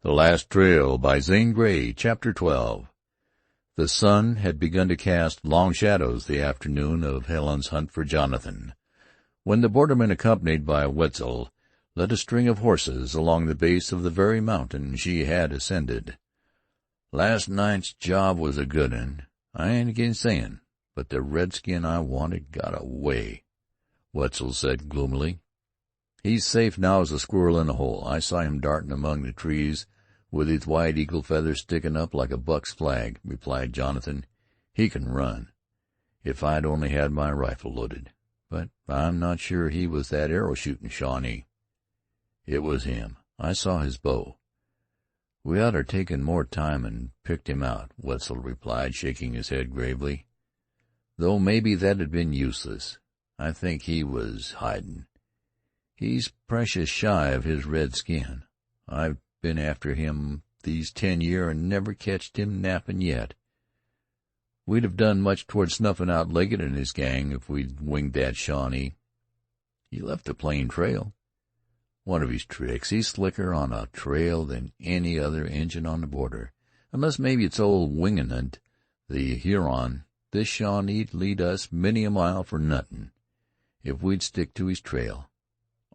The Last Trail by Zane Grey, Chapter 12. The sun had begun to cast long shadows the afternoon of Helen's hunt for Jonathan, when the borderman, accompanied by Wetzel, led a string of horses along the base of the very mountain she had ascended. "Last night's job was a good 'un, I ain't gainsayin', but the redskin I wanted got away," Wetzel said gloomily. "He's safe now as a squirrel in a hole. I saw him dartin' among the trees with his white eagle feathers sticking up like a buck's flag," replied Jonathan. "He can run. If I'd only had my rifle loaded. But I'm not sure he was that arrow-shooting Shawnee." "It was him. I saw his bow." "We oughter taken more time and picked him out," Wetzel replied, shaking his head gravely. "Though maybe that'd been useless. I think he was hidin'. He's precious shy of his red skin. I've been after him these 10 year and never ketched him nappin' yet. We'd have done much toward snuffin' out Leggett and his gang if we'd winged that Shawnee. He left the plain trail. One of his tricks. He's slicker on a trail than any other Injun on the border. Unless maybe it's old Wingenund, the Huron. This Shawnee'd lead us many a mile for nothin', if we'd stick to his trail.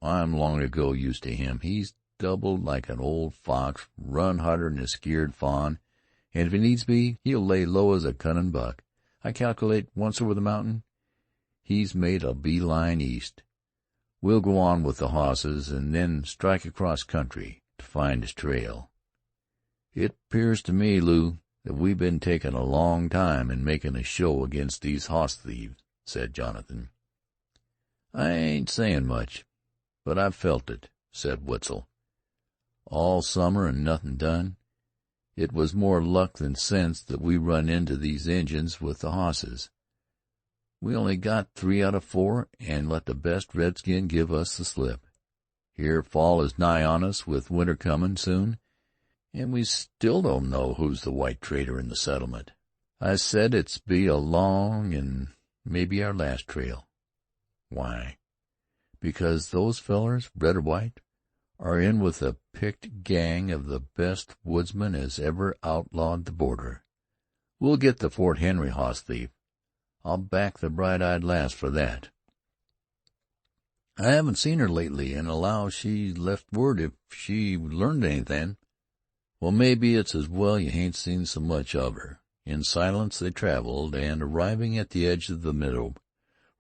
I'm long ago used to him. He's doubled like an old fox, run harder'n a skeered fawn, and if he needs be, he'll lay low as a cunnin' buck. I calculate once over the mountain, he's made a bee-line east. We'll go on with the hosses, and then strike across country to find his trail." "It 'pears to me, Lew, that we've been takin' a long time in makin' a show against these hoss thieves," said Jonathan. "I ain't sayin' much, but I've felt it," said Wetzel. "All summer and nothin' done. It was more luck than sense that we run into these Injuns with the hosses. We only got 3 out of 4, and let the best redskin give us the slip. Here fall is nigh on us, with winter comin' soon, and we still don't know who's the white trader in the settlement. I said it's be a long and maybe our last trail." "Why?" "Because those fellers, red or white, are in with a picked gang of the best woodsmen as ever outlawed the border. We'll get the Fort Henry hoss thief. I'll back the bright-eyed lass for that. I haven't seen her lately, and allow she left word if she learned anything." "Well, maybe it's as well you hain't seen so much of her." In silence they traveled, and, arriving at the edge of the meadow,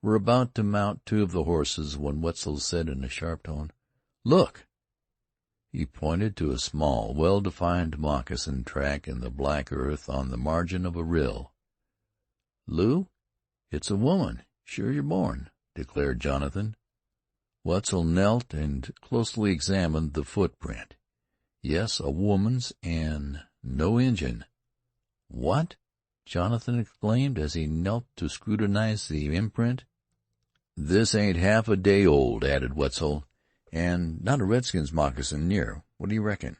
were about to mount 2 of the horses when Wetzel said in a sharp tone, "Look!" He pointed to a small, well-defined moccasin track in the black earth on the margin of a rill. "Lew, it's a woman, sure you're born," declared Jonathan. Wetzel knelt and closely examined the footprint. Yes, a woman's, and no Injun. "What?" Jonathan exclaimed as he knelt to scrutinize the imprint. "This ain't half a day old," added Wetzel, "and not a redskin's moccasin near. What do you reckon?"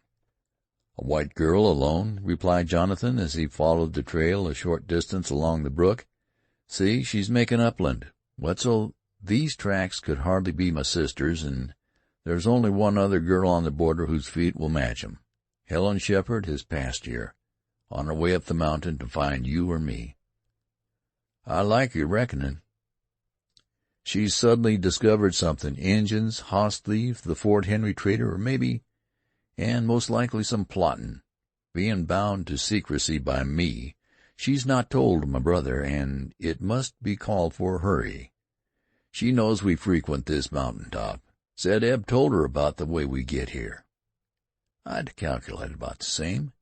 "A white girl alone," replied Jonathan, as he followed the trail a short distance along the brook. "See, she's making upland. Wetzel, these tracks could hardly be my sister's, and there's only one other girl on the border whose feet will match 'em. Helen Sheppard has passed here, on her way up the mountain to find you or me." "I like your reckoning." "She's suddenly discovered something. Injuns, hoss thief, the Fort Henry trader, or maybe, and most likely, some plotting. Being bound to secrecy by me, she's not told my brother, and it must be called for a hurry. She knows we frequent this mountain top. Said Eb told her about the way we get here." "I'd calculate about the same."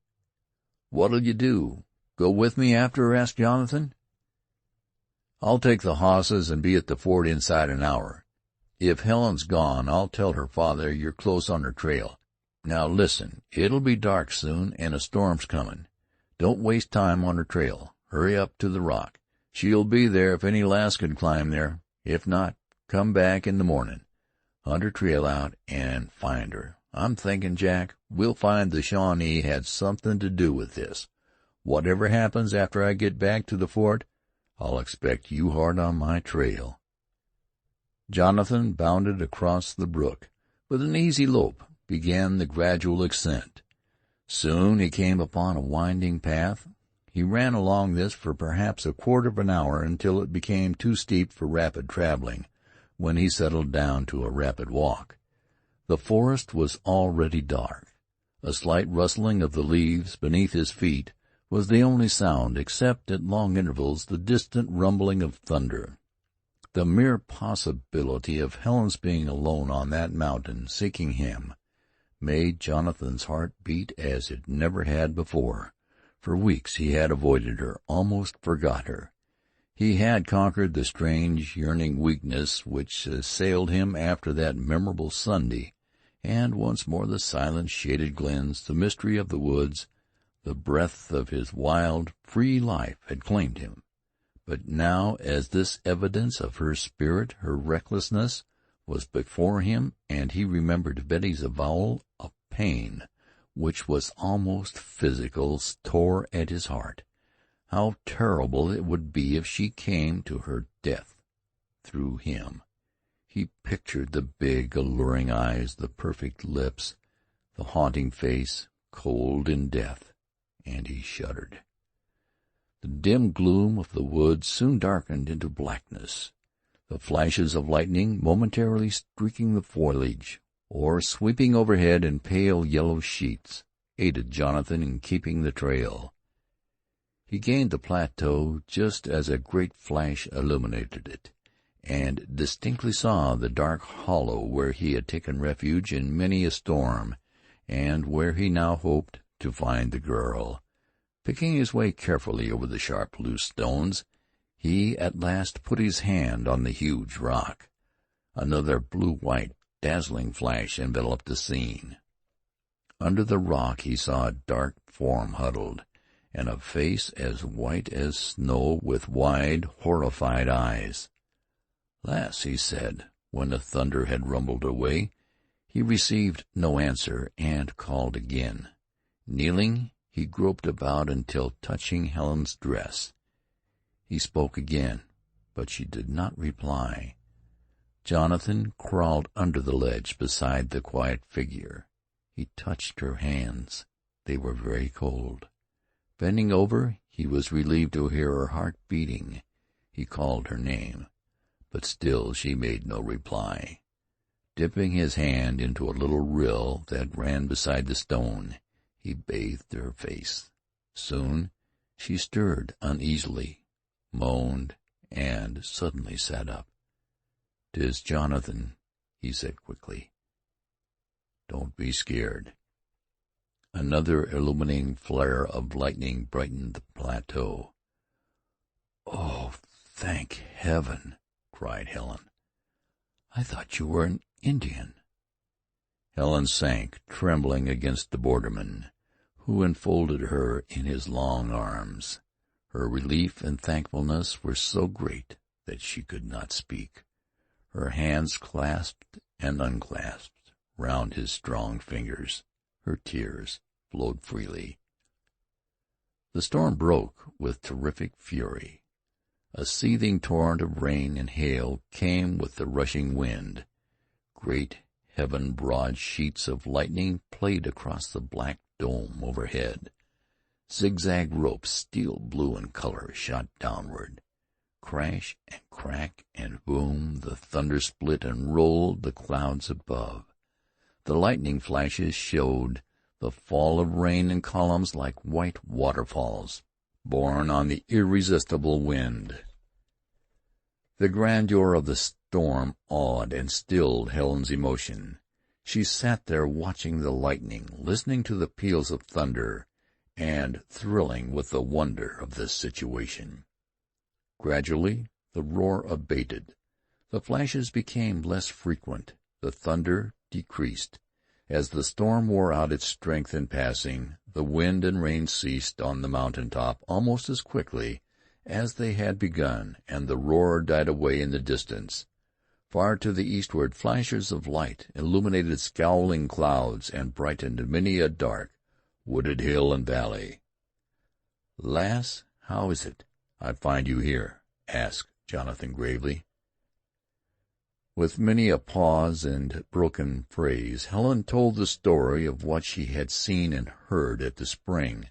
"What'll you do? Go with me after her?" asked Jonathan. "I'll take the hosses and be at the fort inside an hour. If Helen's gone, I'll tell her father you're close on her trail. Now listen, it'll be dark soon, and a storm's comin'. Don't waste time on her trail. Hurry up to the rock. She'll be there if any lass can climb there. If not, come back in the mornin'. Hunt her trail out, and find her. I'm thinkin', Jack, we'll find the Shawnee had something to do with this. Whatever happens after I get back to the fort, I'll expect you hard on my trail." Jonathan bounded across the brook. With an easy lope began the gradual ascent. Soon he came upon a winding path. He ran along this for perhaps a quarter of an hour until it became too steep for rapid traveling, when he settled down to a rapid walk. The forest was already dark. A slight rustling of the leaves beneath his feet was the only sound, except at long intervals the distant rumbling of thunder. The mere possibility of Helen's being alone on that mountain, seeking him, made Jonathan's heart beat as it never had before. For weeks he had avoided her, almost forgot her. He had conquered the strange, yearning weakness which assailed him after that memorable Sunday, and once more the silent, shaded glens, the mystery of the woods, the breath of his wild, free life had claimed him. But now, as this evidence of her spirit, her recklessness, was before him, and he remembered Betty's avowal of pain, which was almost physical, tore at his heart. How terrible it would be if she came to her death through him. He pictured the big, alluring eyes, the perfect lips, the haunting face, cold in death, and he shuddered. The dim gloom of the woods soon darkened into blackness. The flashes of lightning, momentarily streaking the foliage, or sweeping overhead in pale yellow sheets, aided Jonathan in keeping the trail. He gained the plateau just as a great flash illuminated it, and distinctly saw the dark hollow where he had taken refuge in many a storm, and where he now hoped to find the girl. Picking his way carefully over the sharp, loose stones, he at last put his hand on the huge rock. Another blue-white, dazzling flash enveloped the scene. Under the rock he saw a dark form huddled, and a face as white as snow, with wide, horrified eyes. "Lass," he said, when the thunder had rumbled away. He received no answer, and called again. Kneeling, he groped about until touching Helen's dress. He spoke again, but she did not reply. Jonathan crawled under the ledge beside the quiet figure. He touched her hands. They were very cold. Bending over, he was relieved to hear her heart beating. He called her name, but still she made no reply. Dipping his hand into a little rill that ran beside the stone, he bathed her face. Soon she stirred uneasily, moaned, and suddenly sat up. "'Tis Jonathan," he said quickly. "Don't be scared." Another illuminating flare of lightning brightened the plateau. "Oh, thank heaven!" cried Helen. "I thought you were an Indian." Helen sank, trembling, against the borderman, who enfolded her in his long arms. Her relief and thankfulness were so great that she could not speak. Her hands clasped and unclasped round his strong fingers. Her tears flowed freely. The storm broke with terrific fury. A seething torrent of rain and hail came with the rushing wind. Great heaven-broad sheets of lightning played across the black dome overhead. Zigzag ropes, steel blue in color, shot downward. Crash and crack and boom, the thunder split and rolled the clouds above. The lightning flashes showed the fall of rain in columns like white waterfalls, borne on the irresistible wind. The grandeur of the storm awed and stilled Helen's emotion. She sat there watching the lightning, listening to the peals of thunder, and thrilling with the wonder of the situation. Gradually the roar abated. The flashes became less frequent. The thunder decreased. As the storm wore out its strength in passing, the wind and rain ceased on the mountain top almost as quickly as they had begun, and the roar died away in the distance. Far to the eastward, flashes of light illuminated scowling clouds and brightened many a dark, wooded hill and valley. "Lass, how is it I find you here?" asked Jonathan gravely. With many a pause and broken phrase, Helen told the story of what she had seen and heard at the spring.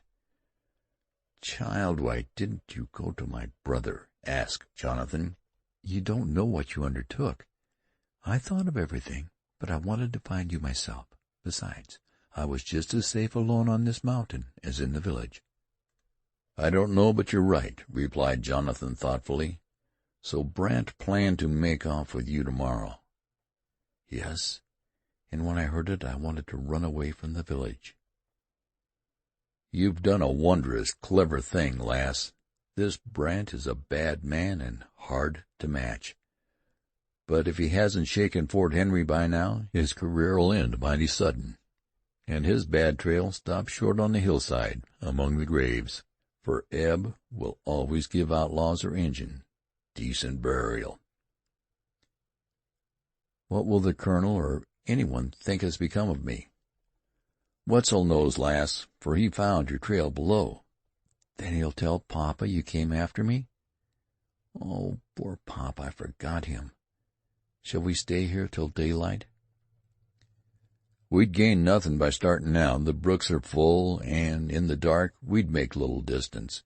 "Child, why didn't you go to my brother?" asked Jonathan. "You don't know what you undertook. I thought of everything, but I wanted to find you myself. Besides, I was just as safe alone on this mountain as in the village." "I don't know but you're right," replied Jonathan thoughtfully. "So Brandt planned to make off with you tomorrow." "Yes, and when I heard it I wanted to run away from the village." "You've done a wondrous clever thing, lass. This Brandt is a bad man and hard to match. But if he hasn't shaken Fort Henry by now, his career'll end mighty sudden, and his bad trail stop short on the hillside among the graves, for Eb will always give outlaws or Injun decent burial." "What will the colonel or anyone think has become of me?" "Wetzel knows, lass, for he found your trail below." "Then he'll tell Papa you came after me?" "Oh, poor Papa, I forgot him. Shall we stay here till daylight?" "We'd gain nothing by starting now. The brooks are full, and in the dark we'd make little distance.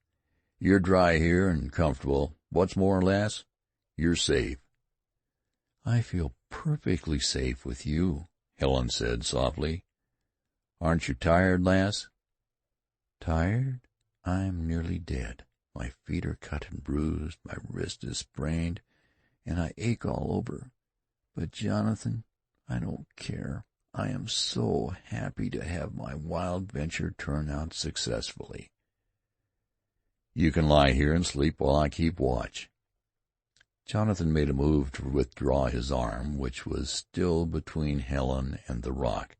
You're dry here and comfortable. What's more, lass, you're safe." "I feel perfectly safe with you," Helen said softly. "Aren't you tired, lass?" "Tired? I'm nearly dead. My feet are cut and bruised, my wrist is sprained, and I ache all over. But, Jonathan, I don't care. I am so happy to have my wild venture turn out successfully." "You can lie here and sleep while I keep watch." Jonathan made a move to withdraw his arm, which was still between Helen and the rock,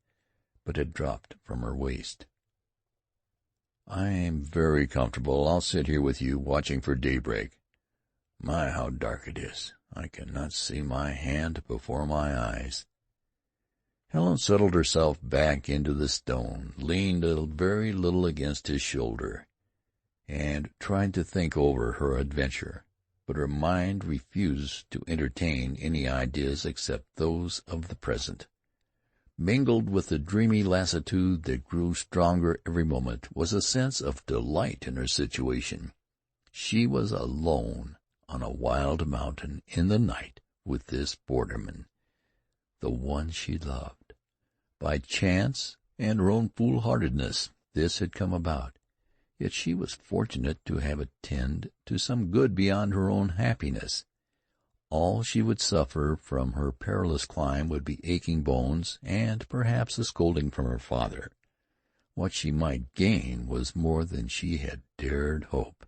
but had dropped from her waist. "I'm very comfortable. I'll sit here with you, watching for daybreak. My, how dark it is! I cannot see my hand before my eyes." Helen settled herself back into the stone, leaned a very little against his shoulder, and tried to think over her adventure, but her mind refused to entertain any ideas except those of the present. Mingled with the dreamy lassitude that grew stronger every moment was a sense of delight in her situation. She was alone on a wild mountain in the night with this borderman, the one she loved. By chance and her own foolhardiness this had come about, yet she was fortunate to have it tend to some good beyond her own happiness. All she would suffer from her perilous climb would be aching bones and perhaps a scolding from her father. What she might gain was more than she had dared hope.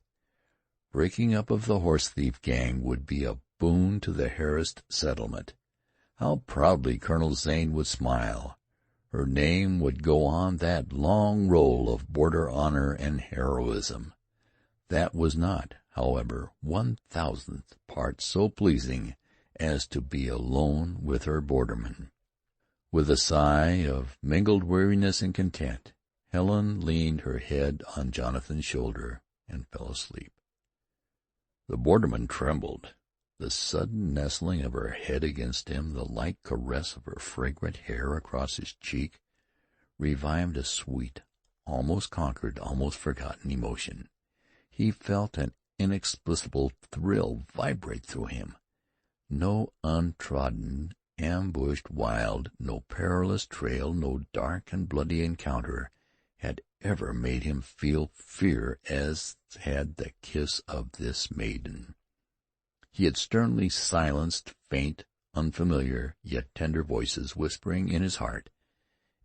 Breaking up of the horse-thief gang would be a boon to the harassed settlement. How proudly Colonel Zane would smile! Her name would go on that long roll of border honor and heroism. That was not, however, 1,000th part so pleasing as to be alone with her borderman. With a sigh of mingled weariness and content, Helen leaned her head on Jonathan's shoulder and fell asleep. The borderman trembled. The sudden nestling of her head against him, the light caress of her fragrant hair across his cheek, revived a sweet, almost conquered, almost forgotten emotion. He felt an inexplicable thrill vibrate through him. No untrodden, ambushed wild, no perilous trail, no dark and bloody encounter had ever made him feel fear as had the kiss of this maiden. He had sternly silenced faint, unfamiliar, yet tender voices whispering in his heart,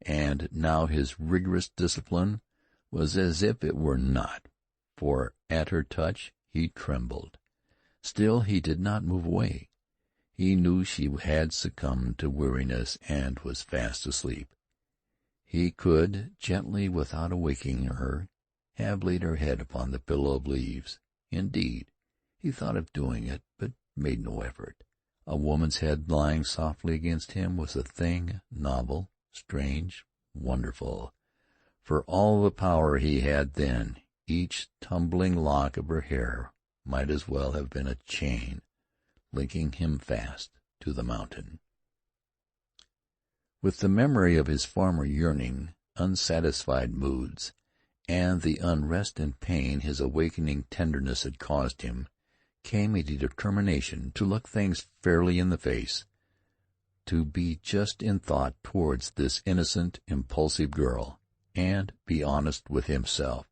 and now his rigorous discipline was as if it were not, for at her touch he trembled. Still he did not move away. He knew she had succumbed to weariness and was fast asleep. He could, gently, without awaking her, have laid her head upon the pillow of leaves. Indeed, he thought of doing it, but made no effort. A woman's head lying softly against him was a thing novel, strange, wonderful. For all the power he had then, each tumbling lock of her hair might as well have been a chain linking him fast to the mountain. With the memory of his former yearning, unsatisfied moods, and the unrest and pain his awakening tenderness had caused him, came a determination to look things fairly in the face, to be just in thought towards this innocent, impulsive girl, and be honest with himself.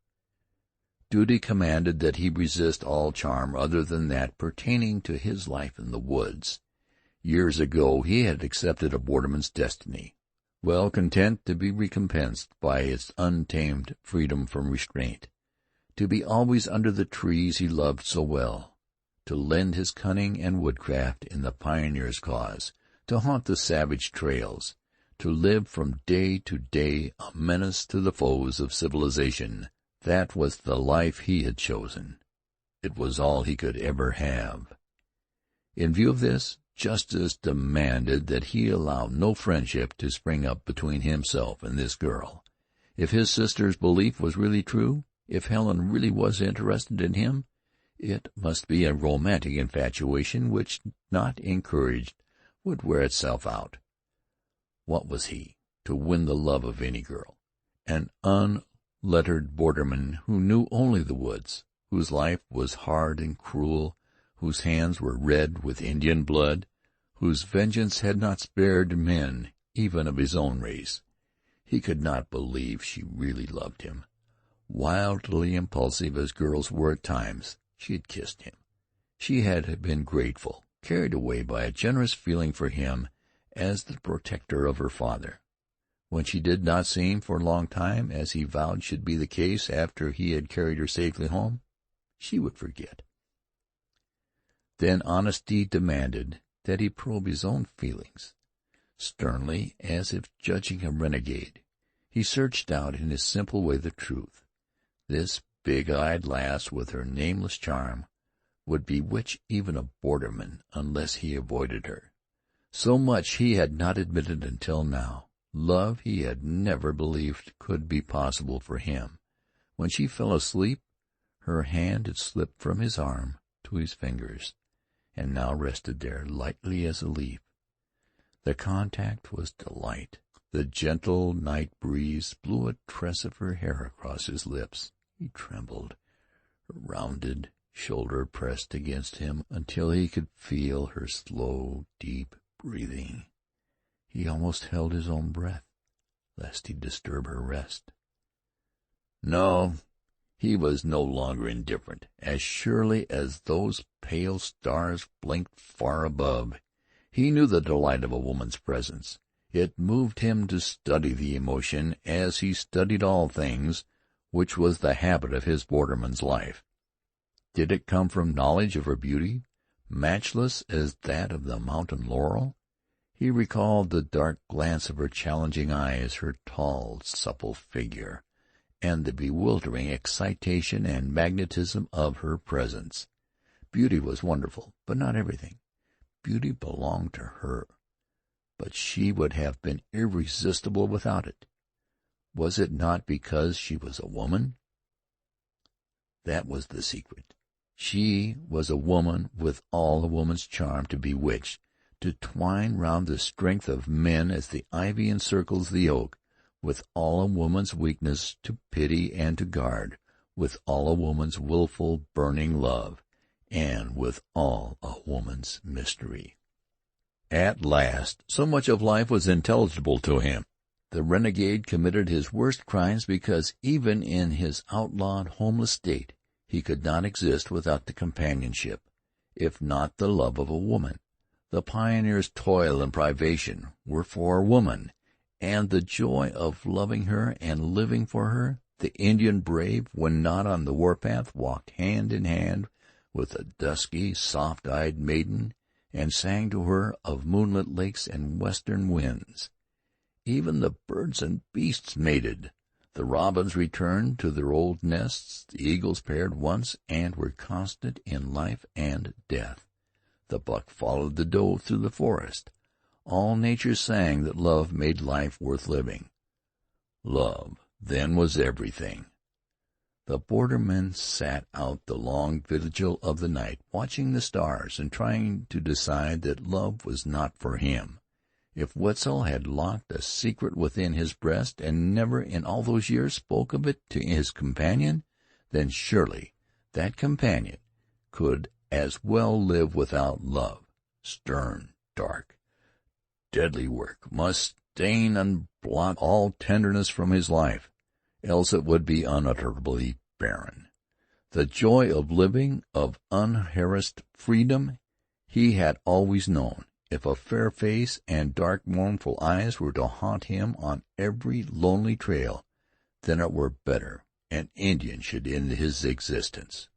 Duty commanded that he resist all charm other than that pertaining to his life in the woods. Years ago he had accepted a borderman's destiny, well content to be recompensed by its untamed freedom from restraint, to be always under the trees he loved so well, to lend his cunning and woodcraft in the pioneer's cause, to haunt the savage trails, to live from day to day a menace to the foes of civilization. That was the life he had chosen. It was all he could ever have. In view of this, justice demanded that he allow no friendship to spring up between himself and this girl. If his sister's belief was really true, if Helen really was interested in him, it must be a romantic infatuation which, not encouraged, would wear itself out. What was he to win the love of any girl? An unlettered borderman who knew only the woods, whose life was hard and cruel, whose hands were red with Indian blood, whose vengeance had not spared men even of his own race. He could not believe she really loved him. Wildly impulsive as girls were at times, she had kissed him. She had been grateful, carried away by a generous feeling for him as the protector of her father. When she did not see him for a long time, as he vowed should be the case after he had carried her safely home, she would forget. Then honesty demanded that he probe his own feelings. Sternly, as if judging a renegade, he searched out in his simple way the truth. This big-eyed lass with her nameless charm would bewitch even a borderman unless he avoided her. So much he had not admitted until now. Love he had never believed could be possible for him. When she fell asleep, her hand had slipped from his arm to his fingers, and now rested there lightly as a leaf. The contact was delight. The gentle night breeze blew a tress of her hair across his lips. He trembled. Her rounded shoulder pressed against him until he could feel her slow, deep breathing. He almost held his own breath, lest he disturb her rest. No, he was no longer indifferent. As surely as those pale stars blinked far above, he knew the delight of a woman's presence. It moved him to study the emotion as he studied all things, which was the habit of his borderman's life. Did it come from knowledge of her beauty, matchless as that of the mountain laurel? He recalled the dark glance of her challenging eyes, her tall, supple figure, and the bewildering excitation and magnetism of her presence. Beauty was wonderful, but not everything. Beauty belonged to her, but she would have been irresistible without it. Was it not because she was a woman? That was the secret. She was a woman with all a woman's charm to bewitch, to twine round the strength of men as the ivy encircles the oak, with all a woman's weakness to pity and to guard, with all a woman's wilful, burning love, and with all a woman's mystery. At last, so much of life was intelligible to him. The renegade committed his worst crimes because even in his outlawed, homeless state he could not exist without the companionship, if not the love of a woman. The pioneer's toil and privation were for a woman, and the joy of loving her and living for her. The Indian brave, when not on the warpath, walked hand in hand with a dusky, soft-eyed maiden, and sang to her of moonlit lakes and western winds. Even the birds and beasts mated. The robins returned to their old nests, the eagles paired once and were constant in life and death. The buck followed the doe through the forest. All nature sang that love made life worth living. Love, then, was everything. The borderman sat out the long vigil of the night, watching the stars and trying to decide that love was not for him. If Wetzel had locked a secret within his breast and never in all those years spoke of it to his companion, then surely that companion could as well live without love. Stern, dark, deadly work must stain and blot all tenderness from his life, else it would be unutterably barren. The joy of living, of unharassed freedom, he had always known. If a fair face and dark mournful eyes were to haunt him on every lonely trail, then it were better an Indian should end his existence.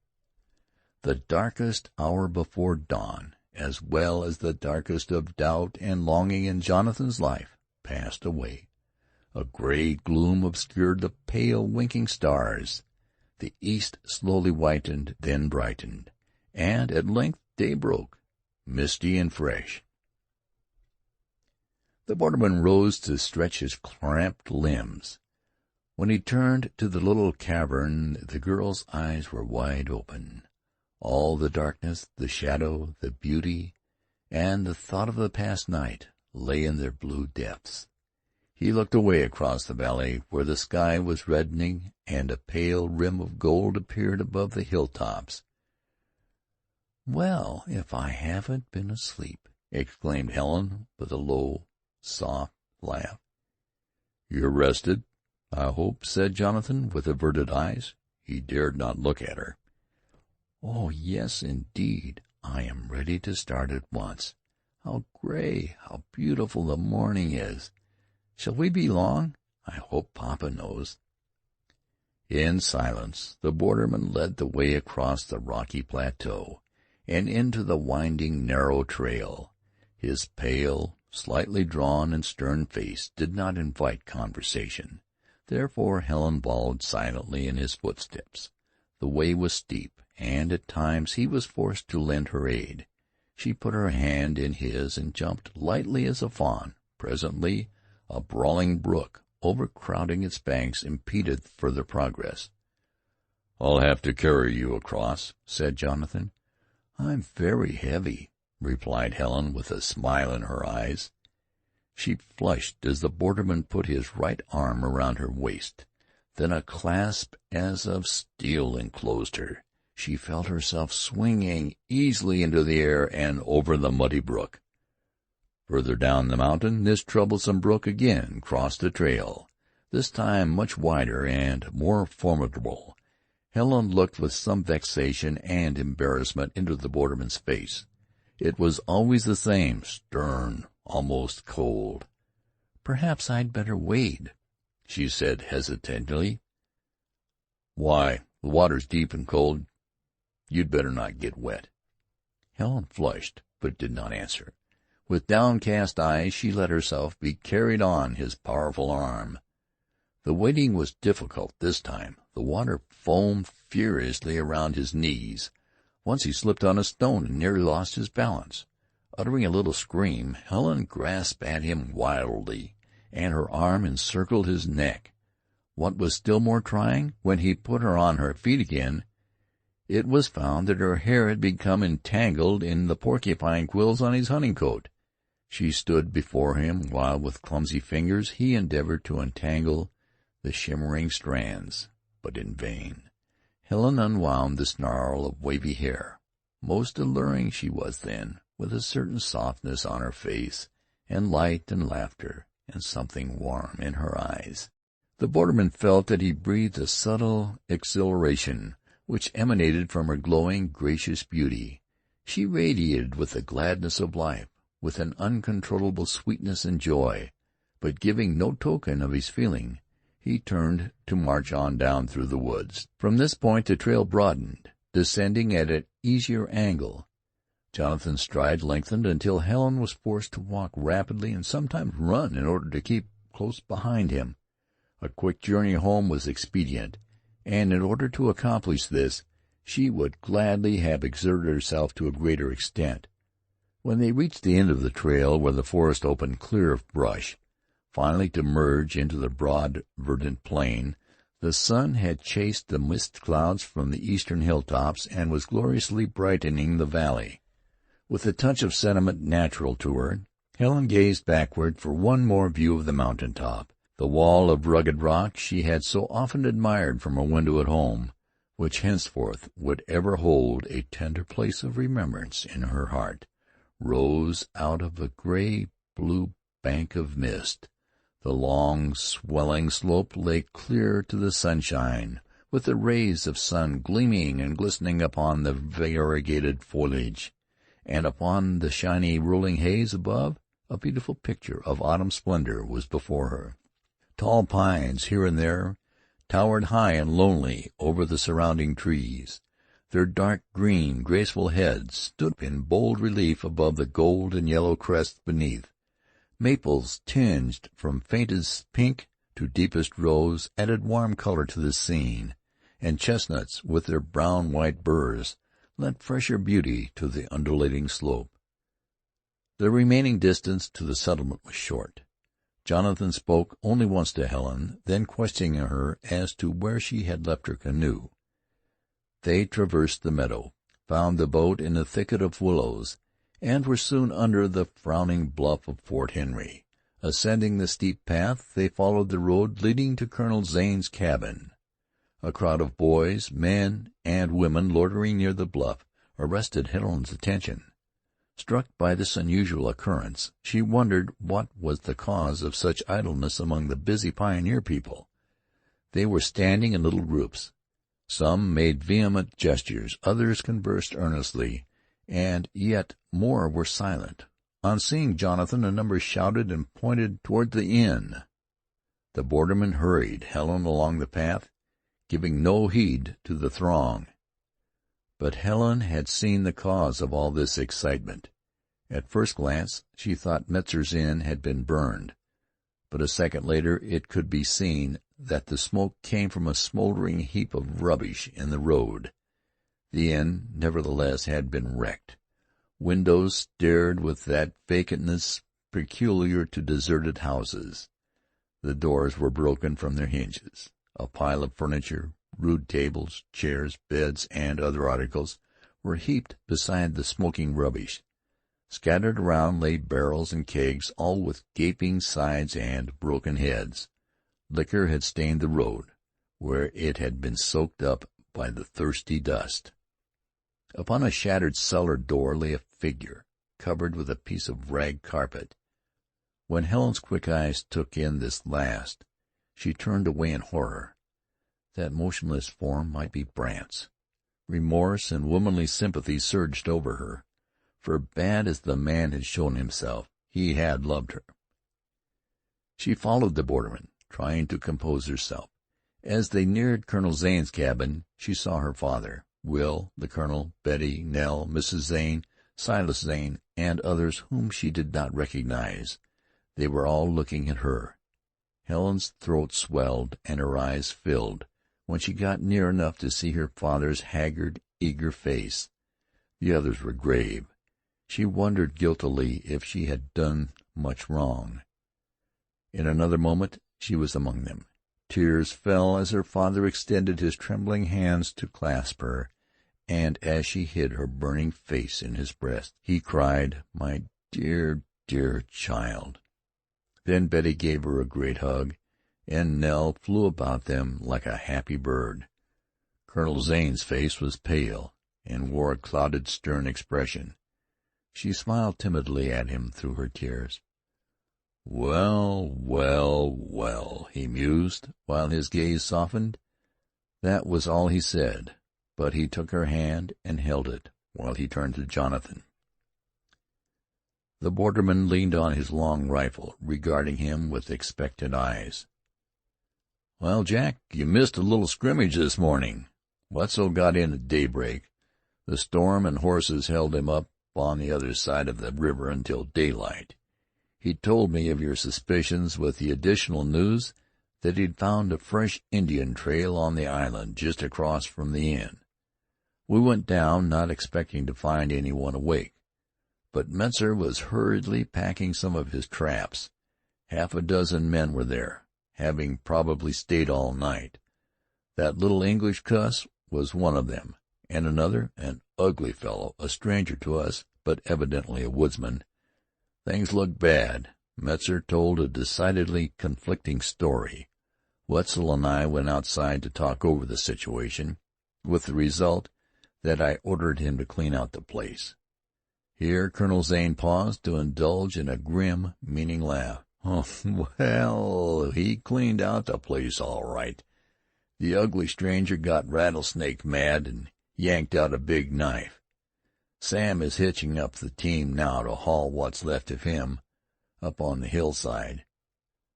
The darkest hour before dawn, as well as the darkest of doubt and longing in Jonathan's life, passed away. A gray gloom obscured the pale winking stars. The east slowly whitened, then brightened, and at length day broke, misty and fresh. The borderman rose to stretch his cramped limbs. When he turned to the little cavern, the girl's eyes were wide open. All the darkness, the shadow, the beauty, and the thought of the past night lay in their blue depths. He looked away across the valley, where the sky was reddening and a pale rim of gold appeared above the hilltops. "Well, if I haven't been asleep!" exclaimed Helen with a low, soft laugh. "You're rested, I hope," said Jonathan, with averted eyes. He dared not look at her. "Oh, yes, indeed. I am ready to start at once. How gray, how beautiful the morning is! Shall we be long? I hope papa knows." In silence the borderman led the way across the rocky plateau and into the winding, narrow trail. His pale, slightly drawn and stern face did not invite conversation. Therefore Helen followed silently in his footsteps. The way was steep, and at times he was forced to lend her aid. She put her hand in his and jumped lightly as a fawn. Presently a brawling brook, overcrowding its banks, impeded further progress. "I'll have to carry you across," said Jonathan. "I'm very heavy," replied Helen, with a smile in her eyes. She flushed as the borderman put his right arm around her waist. Then a clasp as of steel enclosed her. She felt herself swinging easily into the air and over the muddy brook. Further down the mountain, this troublesome brook again crossed the trail, this time much wider and more formidable. Helen looked with some vexation and embarrassment into the borderman's face. It was always the same, stern, almost cold. "Perhaps I'd better wade," she said hesitatingly. "Why, the water's deep and cold. You'd better not get wet." Helen flushed, but did not answer. With downcast eyes she let herself be carried on his powerful arm. The wading was difficult this time. The water foamed furiously around his knees. Once he slipped on a stone and nearly lost his balance. Uttering a little scream, Helen grasped at him wildly, and her arm encircled his neck. What was still more trying, when he put her on her feet again, it was found that her hair had become entangled in the porcupine quills on his hunting coat. She stood before him, while with clumsy fingers he endeavored to untangle the shimmering strands, but in vain. Helen unwound the snarl of wavy hair. Most alluring she was then, with a certain softness on her face, and light and laughter, and something warm in her eyes. The borderman felt that he breathed a subtle exhilaration which emanated from her glowing, gracious beauty. She radiated with the gladness of life, with an uncontrollable sweetness and joy, but giving no token of his feeling, he turned to march on down through the woods. From this point the trail broadened, descending at an easier angle. Jonathan's stride lengthened until Helen was forced to walk rapidly and sometimes run in order to keep close behind him. A quick journey home was expedient, and in order to accomplish this she would gladly have exerted herself to a greater extent. When they reached the end of the trail, where the forest opened clear of brush, finally to merge into the broad, verdant plain, The sun had chased the mist clouds from the eastern hilltops and was gloriously brightening the valley. With a touch of sentiment natural to her, Helen gazed backward for one more view of the mountain top, the wall of rugged rock she had so often admired from her window at home, which henceforth would ever hold a tender place of remembrance in her heart, rose out of a gray-blue bank of mist. The long, swelling slope lay clear to the sunshine, with the rays of sun gleaming and glistening upon the variegated foliage, and upon the shiny rolling haze above. A beautiful picture of autumn splendor was before her. Tall pines here and there towered high and lonely over the surrounding trees. Their dark green, graceful heads stood in bold relief above the gold and yellow crests beneath. Maples, tinged from faintest pink to deepest rose, added warm color to the scene, and chestnuts, with their brown-white burrs, lent fresher beauty to the undulating slope. The remaining distance to the settlement was short. Jonathan spoke only once to Helen, then questioning her as to where she had left her canoe. They traversed the meadow, found the boat in a thicket of willows, and were soon under the frowning bluff of Fort Henry. Ascending the steep path, they followed the road leading to Colonel Zane's cabin. A crowd of boys, men, and women loitering near the bluff arrested Helen's attention. Struck by this unusual occurrence, she wondered what was the cause of such idleness among the busy pioneer people. They were standing in little groups. Some made vehement gestures, others conversed earnestly, and yet more were silent. On seeing Jonathan, a number shouted and pointed toward the inn. The borderman hurried Helen along the path, giving no heed to the throng. But Helen had seen the cause of all this excitement. At first glance she thought Metzer's inn had been burned, but a second later it could be seen that the smoke came from a smoldering heap of rubbish in the road. The inn, nevertheless, had been wrecked. Windows stared with that vacantness peculiar to deserted houses. The doors were broken from their hinges. A pile of furniture, rude tables, chairs, beds, and other articles were heaped beside the smoking rubbish. Scattered around lay barrels and kegs, all with gaping sides and broken heads. Liquor had stained the road, where it had been soaked up by the thirsty dust. Upon a shattered cellar door lay a figure, covered with a piece of rag carpet. When Helen's quick eyes took in this last, she turned away in horror. That motionless form might be Brandt's. Remorse and womanly sympathy surged over her, for bad as the man had shown himself, he had loved her. She followed the borderman, trying to compose herself. As they neared Colonel Zane's cabin, she saw her father, Will, the colonel, Betty, Nell, Mrs. Zane, Silas Zane, and others whom she did not recognize. They were all looking at her. Helen's throat swelled and her eyes filled when she got near enough to see her father's haggard, eager face. The others were grave. She wondered guiltily if she had done much wrong. In another moment she was among them. Tears fell as her father extended his trembling hands to clasp her, and as she hid her burning face in his breast, he cried, "My dear, dear child." Then Betty gave her a great hug, and Nell flew about them like a happy bird. Colonel Zane's face was pale, and wore a clouded, stern expression. She smiled timidly at him through her tears. "Well, well, well," he mused, while his gaze softened. That was all he said, but he took her hand and held it while he turned to Jonathan. The borderman leaned on his long rifle, regarding him with expectant eyes. "Well, Jack, you missed a little scrimmage this morning. Wetzel got in at daybreak. The storm and horses held him up on the other side of the river until daylight. He told me of your suspicions, with the additional news that he'd found a fresh Indian trail on the island just across from the inn. We went down, not expecting to find anyone awake, but Metzer was hurriedly packing some of his traps. Half a dozen men were there, having probably stayed all night. That little English cuss was one of them, and another, an ugly fellow, a stranger to us, but evidently a woodsman. Things looked bad. Metzar told a decidedly conflicting story. Wetzel and I went outside to talk over the situation, with the result that I ordered him to clean out the place. Here Colonel Zane paused to indulge in a grim, meaning laugh. "Oh, well, he cleaned out the place all right. The ugly stranger got rattlesnake mad and yanked out a big knife. Sam is hitching up the team now to haul what's left of him up on the hillside.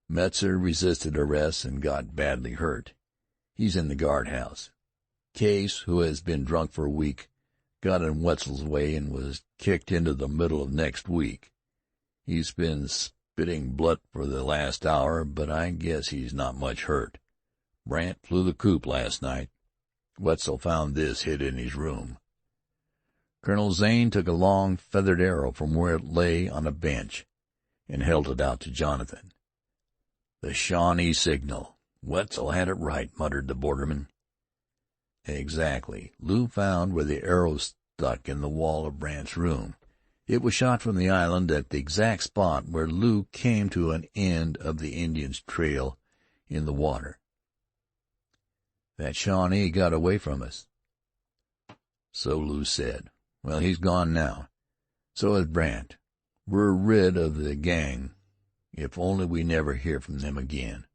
Metzar resisted arrest and got badly hurt. He's in the guardhouse. Case, who has been drunk for a week, got in Wetzel's way and was kicked into the middle of next week. He's been spitting blood for the last hour, but I guess he's not much hurt. Brandt flew the coop last night. Wetzel found this hid in his room." Colonel Zane took a long, feathered arrow from where it lay on a bench and held it out to Jonathan. "The Shawnee signal. Wetzel had it right," muttered the borderman. "Exactly. Lew found where the arrow stuck in the wall of Brandt's room. It was shot from the island at the exact spot where Lew came to an end of the Indian's trail in the water. That Shawnee got away from us." "So Lew said. Well, he's gone now. So is Brandt. We're rid of the gang, if only we never hear from them again."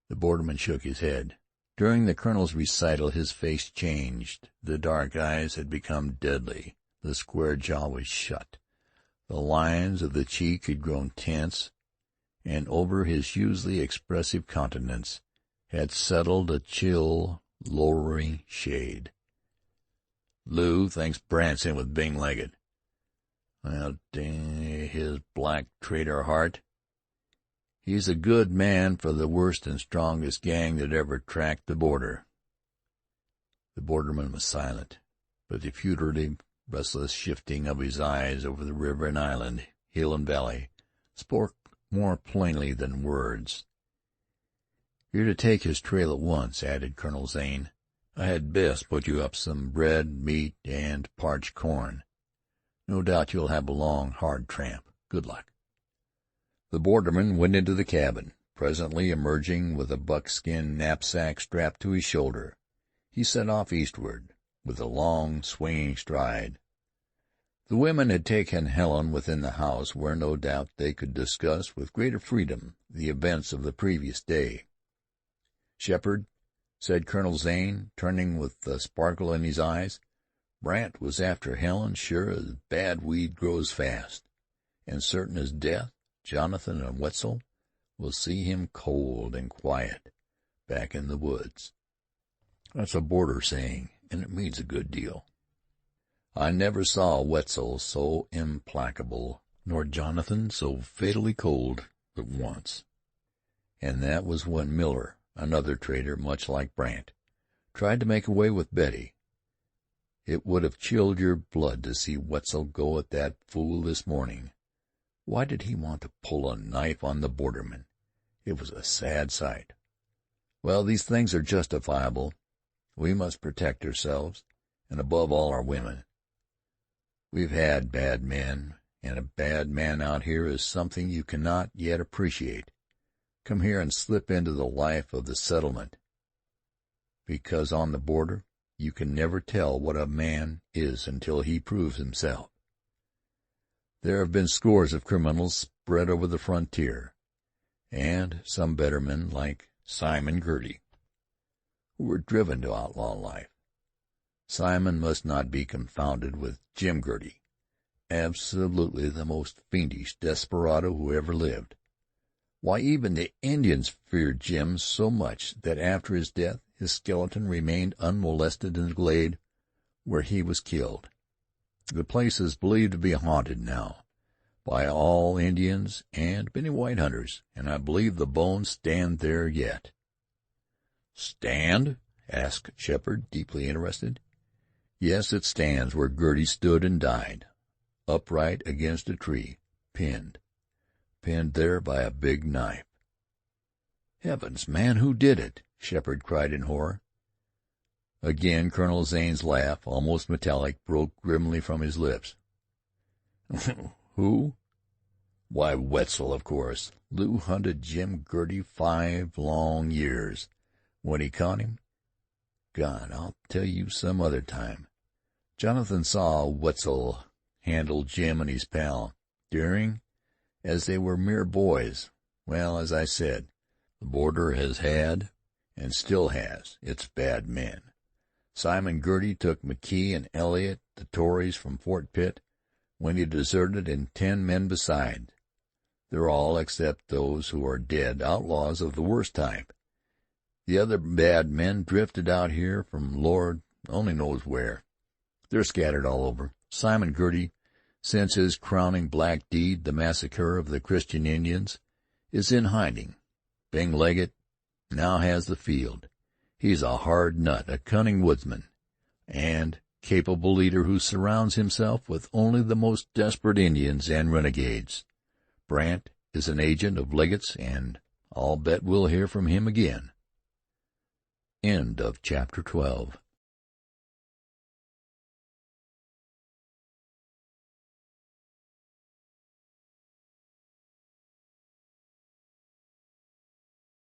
The borderman shook his head. During the colonel's recital his face changed. The dark eyes had become deadly. The square jaw was shut. The lines of the cheek had grown tense, and over his usually expressive countenance had settled a chill, lowering shade. "Lew thinks Brandt's in with Bing Legget. Well, dang his black traitor heart. He's a good man for the worst and strongest gang that ever tracked the border." The borderman was silent, but the fugitive, restless shifting of his eyes over the river and island, hill and valley, spoke more plainly than words. "You're to take his trail at once," added Colonel Zane. "I had best put you up some bread, meat, and parched corn. No doubt you'll have a long, hard tramp. Good luck." The borderman went into the cabin, presently emerging with a buckskin knapsack strapped to his shoulder. He set off eastward, with a long, swinging stride. The women had taken Helen within the house, where no doubt they could discuss with greater freedom the events of the previous day. "Shepherd," said Colonel Zane, turning with a sparkle in his eyes, "Brandt was after Helen sure as bad weed grows fast, and certain as death Jonathan and Wetzel will see him cold and quiet back in the woods." That's a border saying, and it means a good deal. I never saw Wetzel so implacable, nor Jonathan so fatally cold, but once. And that was when Miller, another traitor much like Brandt, tried to make away with Betty. It would have chilled your blood to see Wetzel go at that fool this morning. Why did he want to pull a knife on the borderman? It was a sad sight. Well, these things are justifiable. We must protect ourselves, and above all our women. We've had bad men, and a bad man out here is something you cannot yet appreciate. Come here and slip into the life of the settlement, because on the border you can never tell what a man is until he proves himself. There have been scores of criminals spread over the frontier, and some better men like Simon Girty, who were driven to outlaw life. Simon must not be confounded with Jim Girty, absolutely the most fiendish desperado who ever lived. Why, even the Indians feared Jim so much that after his death his skeleton remained unmolested in the glade where he was killed. The place is believed to be haunted now by all Indians and many white hunters, and I believe the bones stand there yet." "Stand?" asked Shepherd, deeply interested. "Yes, it stands where Girty stood and died, upright against a tree, pinned there by a big knife." "Heavens, man, who did it?" Sheppard cried in horror. Again Colonel Zane's laugh, almost metallic, broke grimly from his lips. Who? Why, Wetzel, of course. Lew hunted Jim Girty 5 long years. When he caught him, God, I'll tell you some other time. Jonathan saw Wetzel handle Jim and his pal, Deering, as they were mere boys. Well, as I said, the border has had, and still has, its bad men. Simon Girty took McKee and Elliott, the Tories from Fort Pitt, when he deserted, and 10 men beside. They're all, except those who are dead, outlaws of the worst type. The other bad men drifted out here from Lord only knows where. They're scattered all over. Simon Girty, since his crowning black deed, the massacre of the Christian Indians, is in hiding. Bing Legget now has the field. He's a hard nut, a cunning woodsman, and capable leader who surrounds himself with only the most desperate Indians and renegades. Brandt is an agent of Legget's, and I'll bet we'll hear from him again. End of Chapter 12.